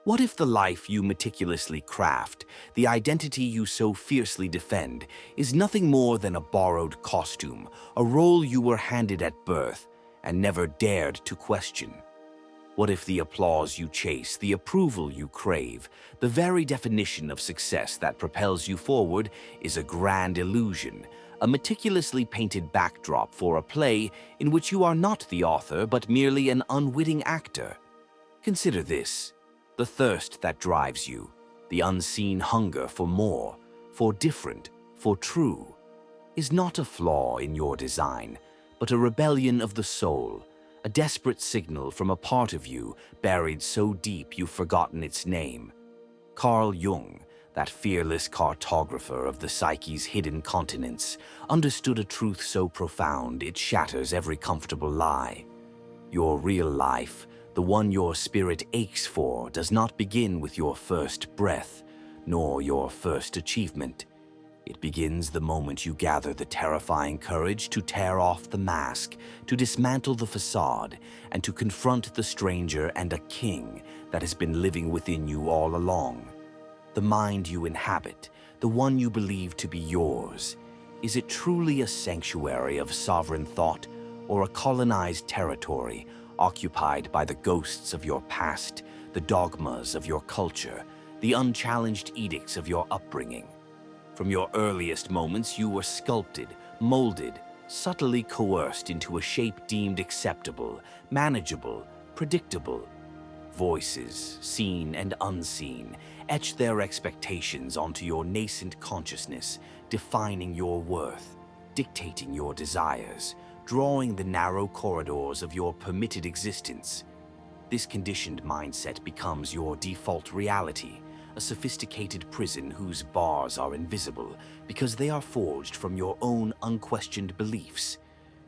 What if the life you meticulously craft, the identity you so fiercely defend, is nothing more than a borrowed costume, a role you were handed at birth and never dared to question? What if the applause you chase, the approval you crave, the very definition of success that propels you forward is a grand illusion, a meticulously painted backdrop for a play in which you are not the author but merely an unwitting actor? Consider this: the thirst that drives you, the unseen hunger for more, for different, for true, is not a flaw in your design, but a rebellion of the soul, a desperate signal from a part of you buried so deep you've forgotten its name. Carl Jung, that fearless cartographer of the psyche's hidden continents, understood a truth so profound it shatters every comfortable lie. Your real life, the one your spirit aches for, does not begin with your first breath, nor your first achievement. It begins the moment you gather the terrifying courage to tear off the mask, to dismantle the facade, and to confront the stranger and a king that has been living within you all along. The mind you inhabit, the one you believe to be yours, is it truly a sanctuary of sovereign thought or a colonized territory occupied by the ghosts of your past, the dogmas of your culture, the unchallenged edicts of your upbringing? From your earliest moments, you were sculpted, molded, subtly coerced into a shape deemed acceptable, manageable, predictable. Voices, seen and unseen, etch their expectations onto your nascent consciousness, defining your worth, dictating your desires, drawing the narrow corridors of your permitted existence. This conditioned mindset becomes your default reality, a sophisticated prison whose bars are invisible because they are forged from your own unquestioned beliefs.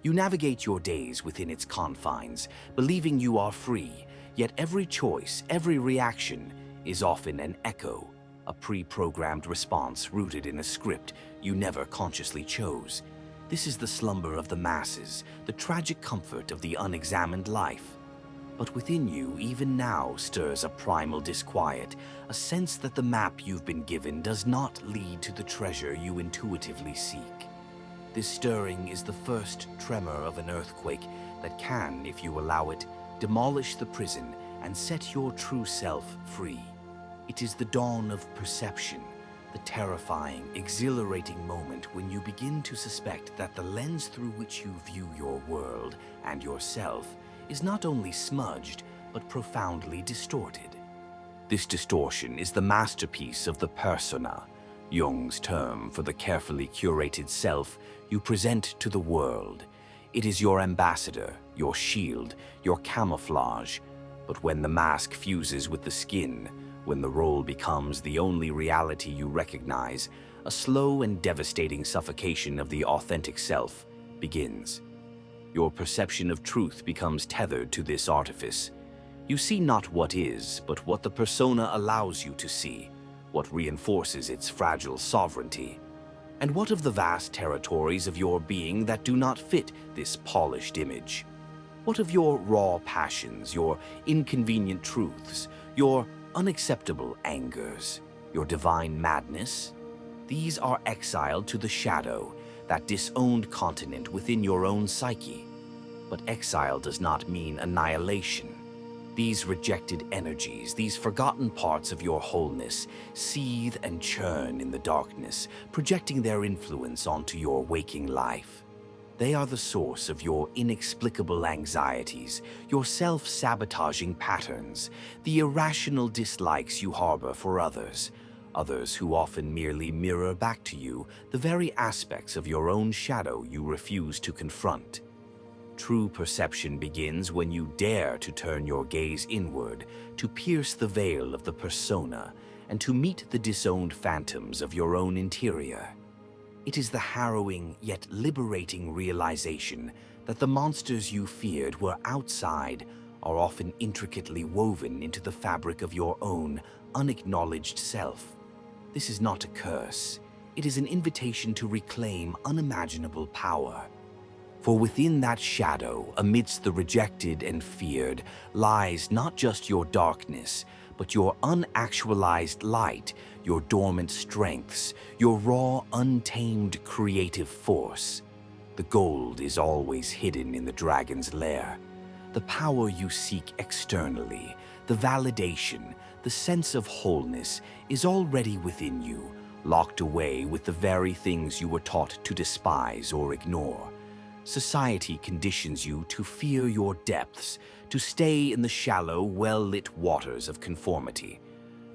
You navigate your days within its confines, believing you are free, yet every choice, every reaction is often an echo, a pre-programmed response rooted in a script you never consciously chose. This is the slumber of the masses, the tragic comfort of the unexamined life. But within you, even now, stirs a primal disquiet, a sense that the map you've been given does not lead to the treasure you intuitively seek. This stirring is the first tremor of an earthquake that can, if you allow it, demolish the prison and set your true self free. It is the dawn of perception, the terrifying, exhilarating moment when you begin to suspect that the lens through which you view your world and yourself is not only smudged, but profoundly distorted. This distortion is the masterpiece of the persona, Jung's term for the carefully curated self you present to the world. It is your ambassador, your shield, your camouflage. But when the mask fuses with the skin, when the role becomes the only reality you recognize, a slow and devastating suffocation of the authentic self begins. Your perception of truth becomes tethered to this artifice. You see not what is, but what the persona allows you to see, what reinforces its fragile sovereignty. And what of the vast territories of your being that do not fit this polished image? What of your raw passions, your inconvenient truths, your unacceptable angers, your divine madness? These are exiled to the shadow, that disowned continent within your own psyche. But exile does not mean annihilation. These rejected energies, these forgotten parts of your wholeness, seethe and churn in the darkness, projecting their influence onto your waking life. They are the source of your inexplicable anxieties, your self-sabotaging patterns, the irrational dislikes you harbor for others who often merely mirror back to you the very aspects of your own shadow you refuse to confront. True perception begins when you dare to turn your gaze inward, to pierce the veil of the persona, and to meet the disowned phantoms of your own interior. It is the harrowing yet liberating realization that the monsters you feared were outside are often intricately woven into the fabric of your own unacknowledged self. This is not a curse. It is an invitation to reclaim unimaginable power. For within that shadow, amidst the rejected and feared, lies not just your darkness, but your unactualized light, your dormant strengths, your raw, untamed creative force. The gold is always hidden in the dragon's lair. The power you seek externally, the validation, the sense of wholeness is already within you, locked away with the very things you were taught to despise or ignore. Society conditions you to fear your depths, to stay in the shallow, well-lit waters of conformity.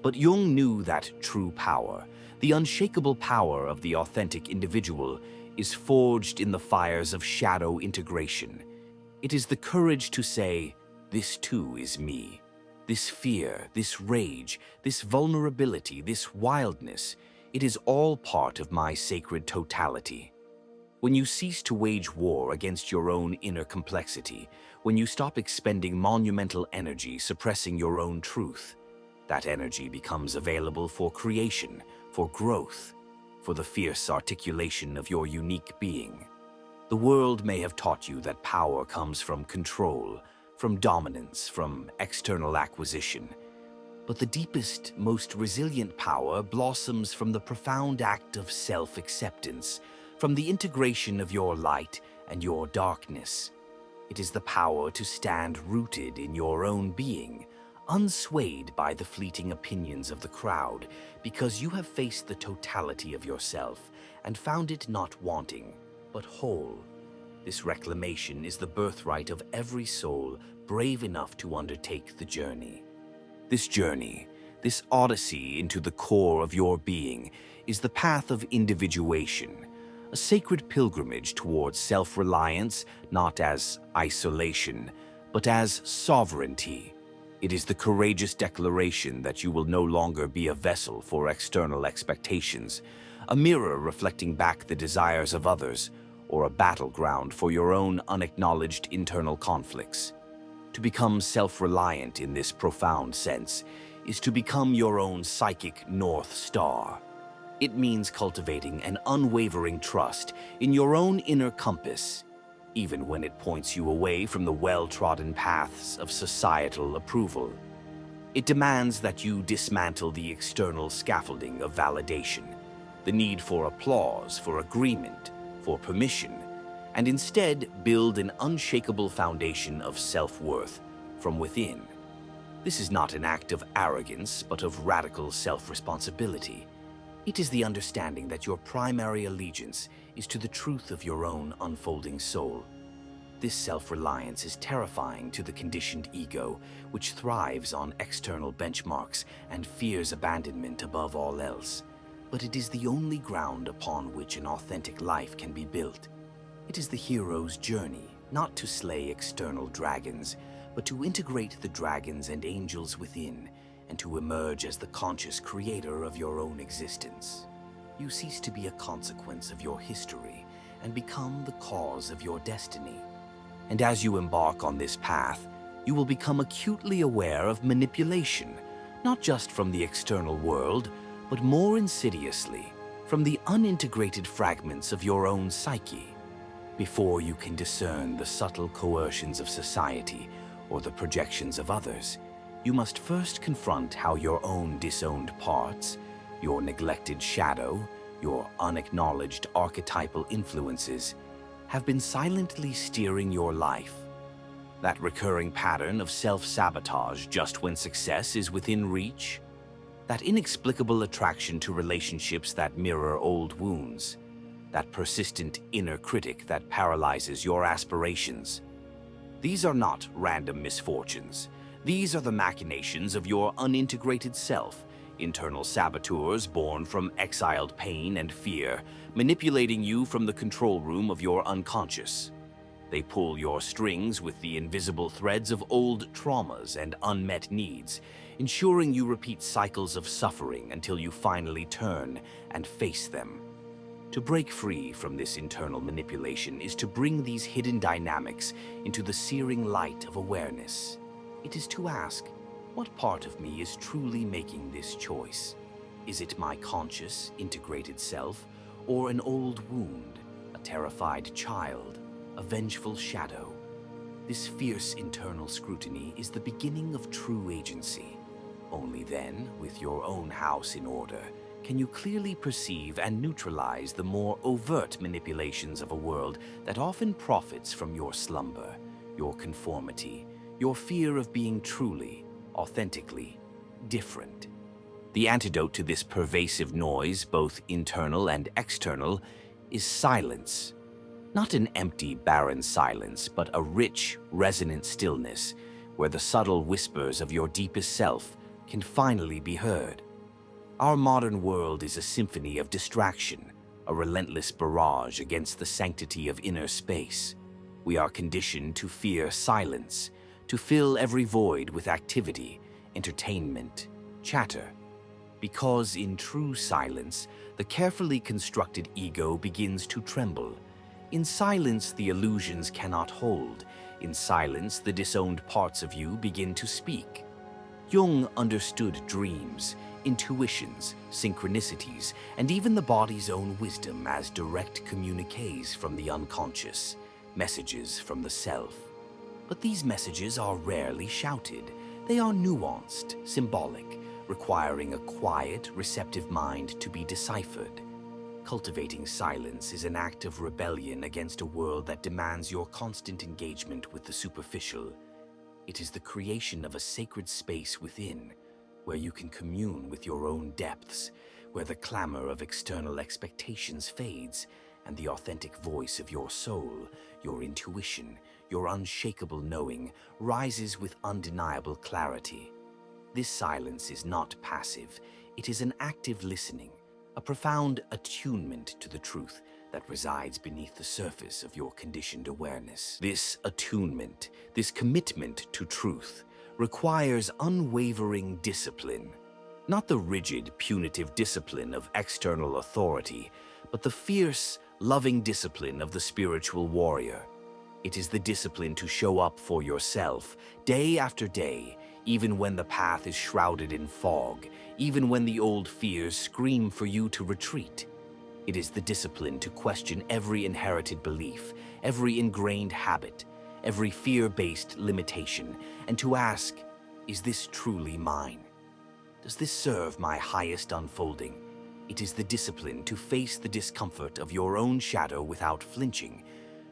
But Jung knew that true power, the unshakable power of the authentic individual, is forged in the fires of shadow integration. It is the courage to say, "This too is me." This fear, this rage, this vulnerability, this wildness, it is all part of my sacred totality. When you cease to wage war against your own inner complexity, when you stop expending monumental energy suppressing your own truth, that energy becomes available for creation, for growth, for the fierce articulation of your unique being. The world may have taught you that power comes from control, from dominance, from external acquisition. But the deepest, most resilient power blossoms from the profound act of self-acceptance, from the integration of your light and your darkness. It is the power to stand rooted in your own being, unswayed by the fleeting opinions of the crowd, because you have faced the totality of yourself and found it not wanting, but whole. This reclamation is the birthright of every soul brave enough to undertake the journey. This journey, this odyssey into the core of your being, is the path of individuation, a sacred pilgrimage towards self-reliance, not as isolation, but as sovereignty. It is the courageous declaration that you will no longer be a vessel for external expectations, a mirror reflecting back the desires of others, or a battleground for your own unacknowledged internal conflicts. To become self-reliant in this profound sense is to become your own psychic North Star. It means cultivating an unwavering trust in your own inner compass, even when it points you away from the well-trodden paths of societal approval. It demands that you dismantle the external scaffolding of validation, the need for applause, for agreement, for permission, and instead build an unshakable foundation of self-worth from within. This is not an act of arrogance, but of radical self-responsibility. It is the understanding that your primary allegiance is to the truth of your own unfolding soul. This self-reliance is terrifying to the conditioned ego, which thrives on external benchmarks and fears abandonment above all else. But it is the only ground upon which an authentic life can be built. It is the hero's journey, not to slay external dragons, but to integrate the dragons and angels within, and to emerge as the conscious creator of your own existence. You cease to be a consequence of your history and become the cause of your destiny. And as you embark on this path, you will become acutely aware of manipulation, not just from the external world, but more insidiously, from the unintegrated fragments of your own psyche. Before you can discern the subtle coercions of society or the projections of others, you must first confront how your own disowned parts, your neglected shadow, your unacknowledged archetypal influences, have been silently steering your life. That recurring pattern of self-sabotage just when success is within reach, that inexplicable attraction to relationships that mirror old wounds, that persistent inner critic that paralyzes your aspirations. These are not random misfortunes. These are the machinations of your unintegrated self, internal saboteurs born from exiled pain and fear, manipulating you from the control room of your unconscious. They pull your strings with the invisible threads of old traumas and unmet needs, ensuring you repeat cycles of suffering until you finally turn and face them. To break free from this internal manipulation is to bring these hidden dynamics into the searing light of awareness. It is to ask, what part of me is truly making this choice? Is it my conscious, integrated self, or an old wound, a terrified child, a vengeful shadow? This fierce internal scrutiny is the beginning of true agency. Only then, with your own house in order, can you clearly perceive and neutralize the more overt manipulations of a world that often profits from your slumber, your conformity, your fear of being truly, authentically different. The antidote to this pervasive noise, both internal and external, is silence. Not an empty, barren silence, but a rich, resonant stillness where the subtle whispers of your deepest self can finally be heard. Our modern world is a symphony of distraction, a relentless barrage against the sanctity of inner space. We are conditioned to fear silence, to fill every void with activity, entertainment, chatter. Because in true silence, the carefully constructed ego begins to tremble. In silence, the illusions cannot hold. In silence, the disowned parts of you begin to speak. Jung understood dreams, intuitions, synchronicities, and even the body's own wisdom as direct communiques from the unconscious, messages from the self. But these messages are rarely shouted. They are nuanced, symbolic, requiring a quiet, receptive mind to be deciphered. Cultivating silence is an act of rebellion against a world that demands your constant engagement with the superficial. It is the creation of a sacred space within, where you can commune with your own depths, where the clamor of external expectations fades, and the authentic voice of your soul, your intuition, your unshakable knowing, rises with undeniable clarity. This silence is not passive, it is an active listening, a profound attunement to the truth that resides beneath the surface of your conditioned awareness. This attunement, this commitment to truth, requires unwavering discipline. Not the rigid, punitive discipline of external authority, but the fierce, loving discipline of the spiritual warrior. It is the discipline to show up for yourself, day after day, even when the path is shrouded in fog, even when the old fears scream for you to retreat. It is the discipline to question every inherited belief, every ingrained habit, every fear-based limitation, and to ask, is this truly mine? Does this serve my highest unfolding? It is the discipline to face the discomfort of your own shadow without flinching,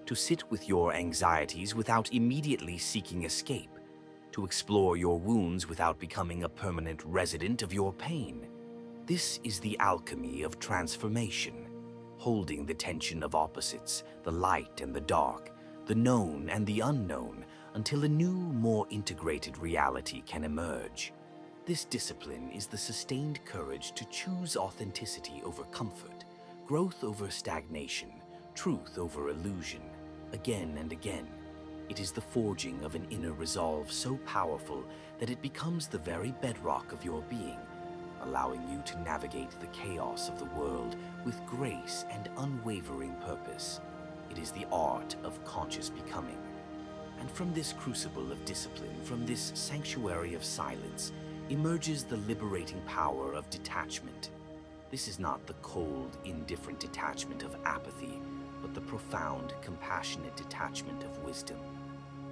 to sit with your anxieties without immediately seeking escape, to explore your wounds without becoming a permanent resident of your pain. This is the alchemy of transformation, holding the tension of opposites, the light and the dark, the known and the unknown, until a new, more integrated reality can emerge. This discipline is the sustained courage to choose authenticity over comfort, growth over stagnation, truth over illusion, again and again. It is the forging of an inner resolve so powerful that it becomes the very bedrock of your being, allowing you to navigate the chaos of the world with grace and unwavering purpose. It is the art of conscious becoming. And from this crucible of discipline, from this sanctuary of silence, emerges the liberating power of detachment. This is not the cold, indifferent detachment of apathy, but the profound, compassionate detachment of wisdom.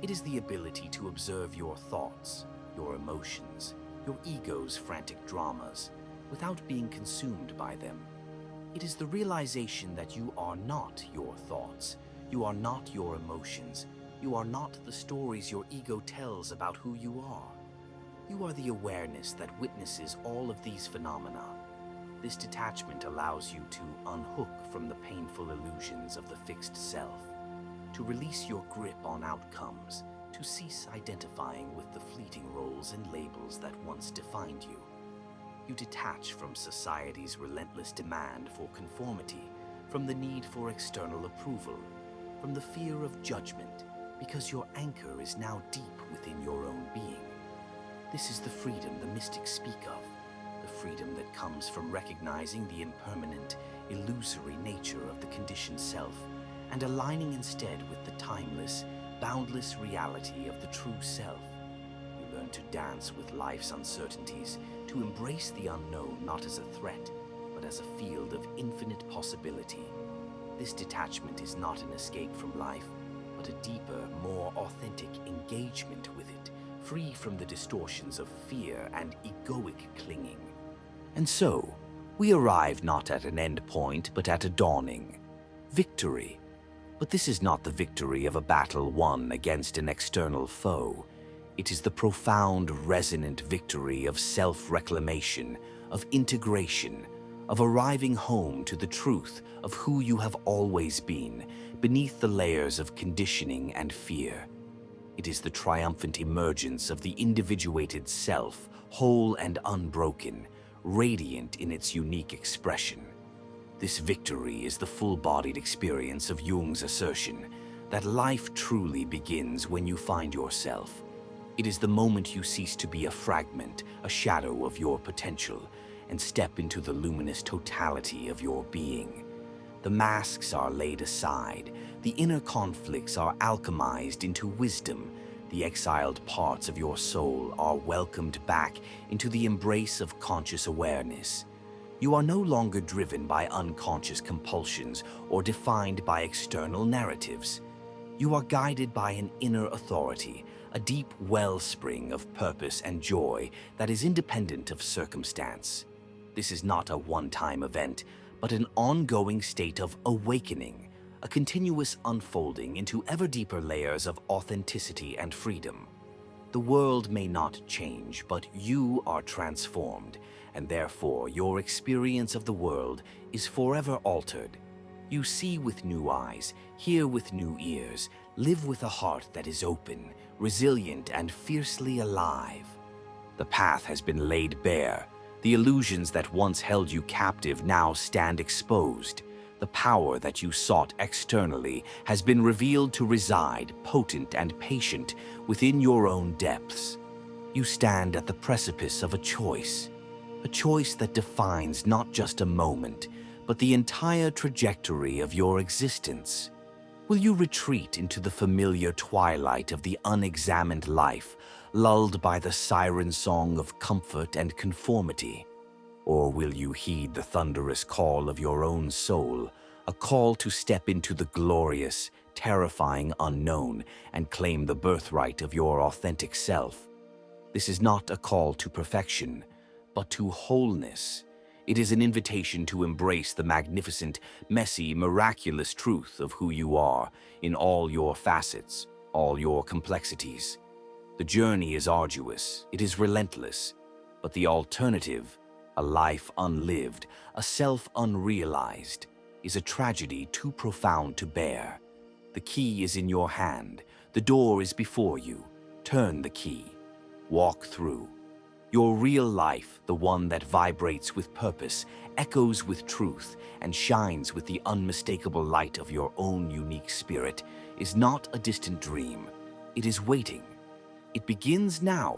It is the ability to observe your thoughts, your emotions, your ego's frantic dramas, without being consumed by them. It is the realization that you are not your thoughts, you are not your emotions, you are not the stories your ego tells about who you are. You are the awareness that witnesses all of these phenomena. This detachment allows you to unhook from the painful illusions of the fixed self, to release your grip on outcomes, to cease identifying with the fleeting roles and labels that once defined you. You detach from society's relentless demand for conformity, from the need for external approval, from the fear of judgment, because your anchor is now deep within your own being. This is the freedom the mystics speak of, the freedom that comes from recognizing the impermanent, illusory nature of the conditioned self and aligning instead with the timeless, boundless reality of the true self. You learn to dance with life's uncertainties, to embrace the unknown not as a threat, but as a field of infinite possibility. This detachment is not an escape from life, but a deeper, more authentic engagement with it, free from the distortions of fear and egoic clinging. And so, we arrive not at an end point, but at a dawning. Victory. But this is not the victory of a battle won against an external foe. It is the profound, resonant victory of self-reclamation, of integration, of arriving home to the truth of who you have always been, beneath the layers of conditioning and fear. It is the triumphant emergence of the individuated self, whole and unbroken, radiant in its unique expression. This victory is the full-bodied experience of Jung's assertion that life truly begins when you find yourself. It is the moment you cease to be a fragment, a shadow of your potential, and step into the luminous totality of your being. The masks are laid aside, the inner conflicts are alchemized into wisdom, the exiled parts of your soul are welcomed back into the embrace of conscious awareness. You are no longer driven by unconscious compulsions or defined by external narratives. You are guided by an inner authority, a deep wellspring of purpose and joy that is independent of circumstance. This is not a one-time event, but an ongoing state of awakening, a continuous unfolding into ever deeper layers of authenticity and freedom. The world may not change, but you are transformed, and therefore your experience of the world is forever altered. You see with new eyes, hear with new ears, live with a heart that is open, resilient, and fiercely alive. The path has been laid bare. The illusions that once held you captive now stand exposed. The power that you sought externally has been revealed to reside, potent and patient, within your own depths. You stand at the precipice of a choice that defines not just a moment, but the entire trajectory of your existence. Will you retreat into the familiar twilight of the unexamined life, lulled by the siren song of comfort and conformity? Or will you heed the thunderous call of your own soul, a call to step into the glorious, terrifying unknown and claim the birthright of your authentic self? This is not a call to perfection, but to wholeness. It is an invitation to embrace the magnificent, messy, miraculous truth of who you are in all your facets, all your complexities. The journey is arduous, it is relentless, but the alternative, a life unlived, a self unrealized, is a tragedy too profound to bear. The key is in your hand, the door is before you. Turn the key, walk through. Your real life, the one that vibrates with purpose, echoes with truth, and shines with the unmistakable light of your own unique spirit, is not a distant dream. It is waiting. It begins now.